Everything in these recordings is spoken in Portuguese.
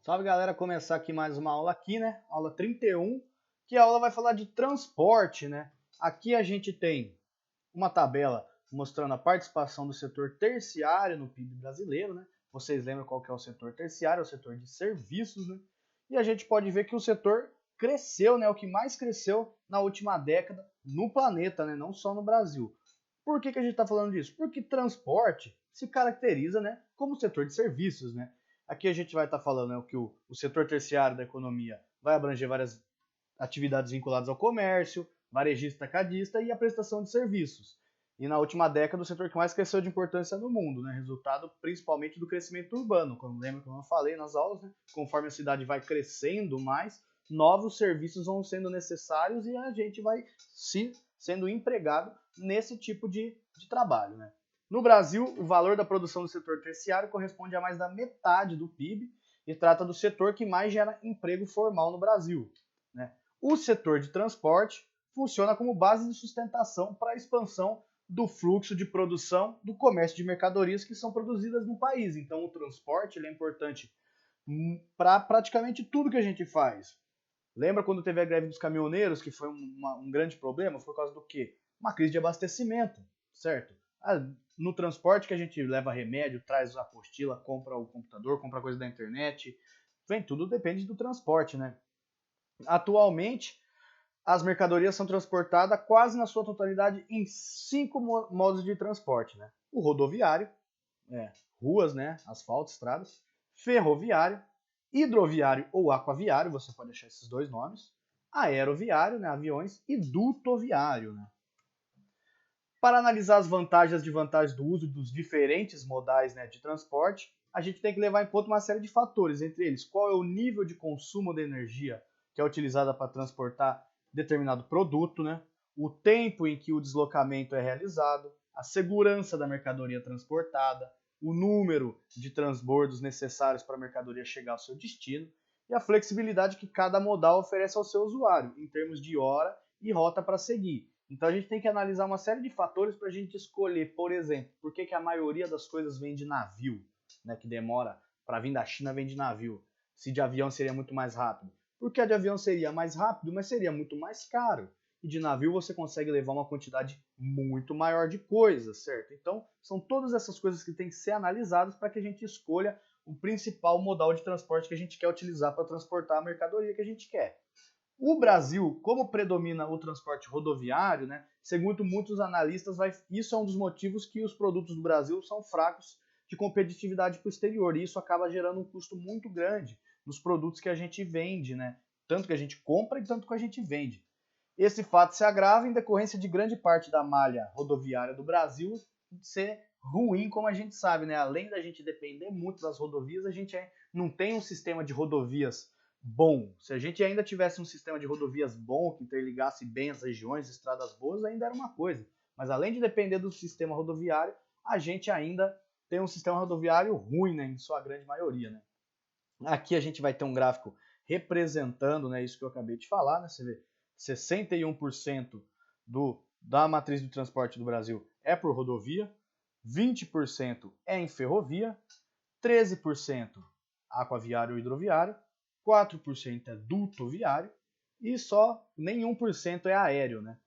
Salve galera, começar aqui mais uma aula aqui, né? Aula 31, que a aula vai falar de transporte, né? Aqui a gente tem uma tabela mostrando a participação do setor terciário no PIB brasileiro, né? Vocês lembram qual que é o setor terciário? É o setor de serviços, né? E a gente pode ver que o setor cresceu, né? O que mais cresceu na última década no planeta, né? Não só no Brasil. Por que a gente está falando disso? Porque transporte se caracteriza, né, como setor de serviços, né? Aqui a gente vai estar falando, né, que o setor terciário da economia vai abranger várias atividades vinculadas ao comércio, varejista, atacadista e a prestação de serviços. E na última década, o setor que mais cresceu de importância no mundo, né? Resultado principalmente do crescimento urbano. Como lembra que eu falei nas aulas, né? Conforme a cidade vai crescendo mais, novos serviços vão sendo necessários e a gente vai sendo empregado nesse tipo de trabalho, né? No Brasil, o valor da produção do setor terciário corresponde a mais da metade do PIB e trata do setor que mais gera emprego formal no Brasil, né? O setor de transporte funciona como base de sustentação para a expansão do fluxo de produção do comércio de mercadorias que são produzidas no país. Então, o transporte ele é importante para praticamente tudo que a gente faz. Lembra quando teve a greve dos caminhoneiros, que foi um grande problema? Foi por causa do quê? Uma crise de abastecimento, certo? No transporte que a gente leva remédio, traz a apostila, compra o computador, compra coisa da internet, vem, tudo depende do transporte, né? Atualmente, as mercadorias são transportadas quase na sua totalidade em 5 modos de transporte, né? O rodoviário, ruas, né? Asfalto, estradas. Ferroviário, hidroviário ou aquaviário, você pode achar esses dois nomes. Aeroviário, né? Aviões. E dutoviário, né? Para analisar as vantagens e as desvantagens do uso dos diferentes modais, né, de transporte, a gente tem que levar em conta uma série de fatores, entre eles qual é o nível de consumo de energia que é utilizada para transportar determinado produto, né, o tempo em que o deslocamento é realizado, a segurança da mercadoria transportada, o número de transbordos necessários para a mercadoria chegar ao seu destino e a flexibilidade que cada modal oferece ao seu usuário, em termos de hora e rota para seguir. Então a gente tem que analisar uma série de fatores para a gente escolher, por exemplo, por que a maioria das coisas vem de navio, né, que demora para vir da China vem de navio. Se de avião seria muito mais rápido. Porque a de avião seria mais rápido, mas seria muito mais caro. E de navio você consegue levar uma quantidade muito maior de coisas, certo? Então são todas essas coisas que têm que ser analisadas para que a gente escolha o principal modal de transporte que a gente quer utilizar para transportar a mercadoria que a gente quer. O Brasil, como predomina o transporte rodoviário, né, segundo muitos analistas, isso é um dos motivos que os produtos do Brasil são fracos de competitividade para o exterior. E isso acaba gerando um custo muito grande nos produtos que a gente vende, né? Tanto que a gente compra e tanto que a gente vende. Esse fato se agrava em decorrência de grande parte da malha rodoviária do Brasil ser ruim, como a gente sabe, né? Além da gente depender muito das rodovias, a gente não tem um sistema de rodovias bom. Se a gente ainda tivesse um sistema de rodovias bom, que interligasse bem as regiões, estradas boas, ainda era uma coisa. Mas além de depender do sistema rodoviário, a gente ainda tem um sistema rodoviário ruim, né, em sua grande maioria, né? Aqui a gente vai ter um gráfico representando, né, isso que eu acabei de falar, né? Você vê 61% da matriz do transporte do Brasil é por rodovia, 20% é em ferrovia, 13% aquaviário ou hidroviário, 4% é dutoviário e só nem 1% é aéreo, né?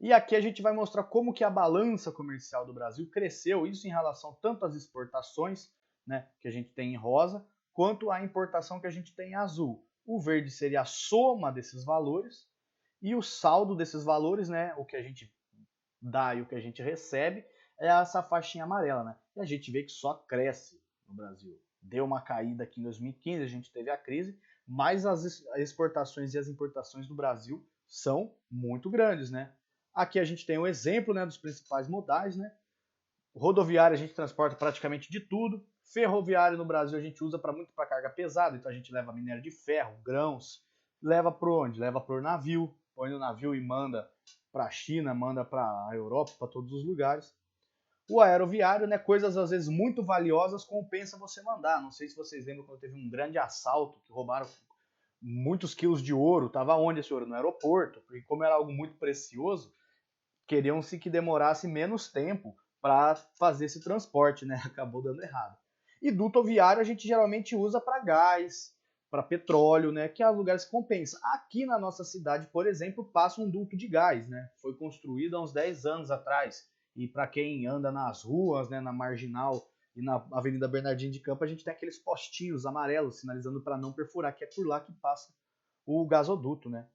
E aqui a gente vai mostrar como que a balança comercial do Brasil cresceu, isso em relação tanto às exportações, né, que a gente tem em rosa, quanto à importação que a gente tem em azul. O verde seria a soma desses valores e o saldo desses valores, né, o que a gente dá e o que a gente recebe, é essa faixinha amarela, né? E a gente vê que só cresce no Brasil. Deu uma caída aqui em 2015, a gente teve a crise, mas as exportações e as importações do Brasil são muito grandes, né? Aqui a gente tem um exemplo, né, dos principais modais, né? Rodoviário a gente transporta praticamente de tudo. Ferroviário no Brasil a gente usa muito para carga pesada, então a gente leva minério de ferro, grãos, leva para onde? Leva por navio, põe no navio e manda para a China, manda para a Europa, para todos os lugares. O aeroviário, né, coisas às vezes muito valiosas compensa você mandar. Não sei se vocês lembram quando teve um grande assalto que roubaram muitos quilos de ouro. Tava onde esse ouro? No aeroporto, porque como era algo muito precioso, queriam-se que demorasse menos tempo para fazer esse transporte, né? Acabou dando errado. E duto viário a gente geralmente usa para gás, para petróleo, né, que é lugares que compensa. Aqui na nossa cidade, por exemplo, passa um duto de gás, né? Foi construído há uns 10 anos atrás. E para quem anda nas ruas, né, na Marginal e na Avenida Bernardino de Campos, a gente tem aqueles postinhos amarelos sinalizando para não perfurar, que é por lá que passa o gasoduto, né?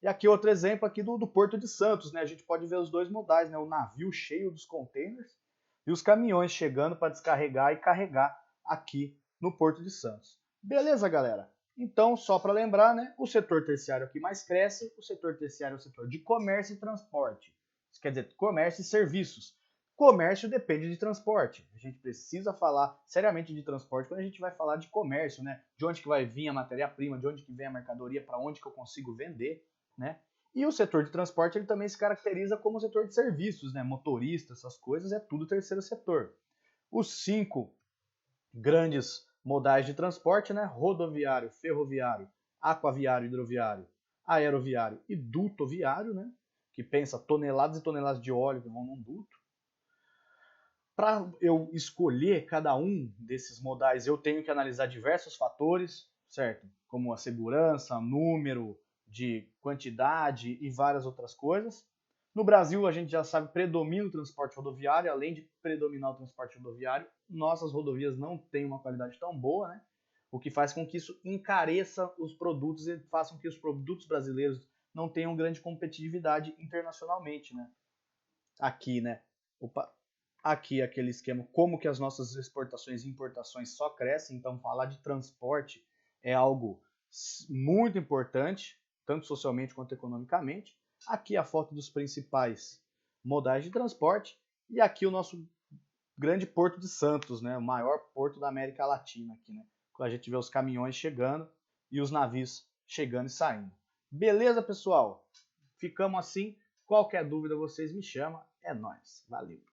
E aqui outro exemplo aqui do Porto de Santos, né? A gente pode ver os dois modais, né? O navio cheio dos containers e os caminhões chegando para descarregar e carregar aqui no Porto de Santos. Beleza, galera? Então, só para lembrar, né? O setor terciário que mais cresce, o setor terciário é o setor de comércio e transporte. Isso quer dizer, comércio e serviços. Comércio depende de transporte. A gente precisa falar seriamente de transporte quando a gente vai falar de comércio, né? De onde que vai vir a matéria-prima, de onde que vem a mercadoria, para onde que eu consigo vender, né? E o setor de transporte ele também se caracteriza como o setor de serviços, né? Motorista, essas coisas, é tudo terceiro setor. Os 5 grandes modais de transporte, né? Rodoviário, ferroviário, aquaviário, hidroviário, aeroviário e dutoviário, né? Que pensa toneladas e toneladas de óleo que vão num duto. Para eu escolher cada um desses modais, eu tenho que analisar diversos fatores, certo? Como a segurança, número de quantidade e várias outras coisas. No Brasil, a gente já sabe, predomina o transporte rodoviário, além de predominar o transporte rodoviário, nossas rodovias não têm uma qualidade tão boa, né? O que faz com que isso encareça os produtos e faça com que os produtos brasileiros não tenham grande competitividade internacionalmente, né? Aqui, né? Opa, aqui aquele esquema, como que as nossas exportações e importações só crescem, então falar de transporte é algo muito importante, tanto socialmente quanto economicamente. Aqui a foto dos principais modais de transporte e aqui o nosso grande Porto de Santos, né, o maior porto da América Latina aqui, né? Quando a gente vê os caminhões chegando e os navios chegando e saindo. Beleza, pessoal? Ficamos assim. Qualquer dúvida vocês me chamam. É nóis. Valeu.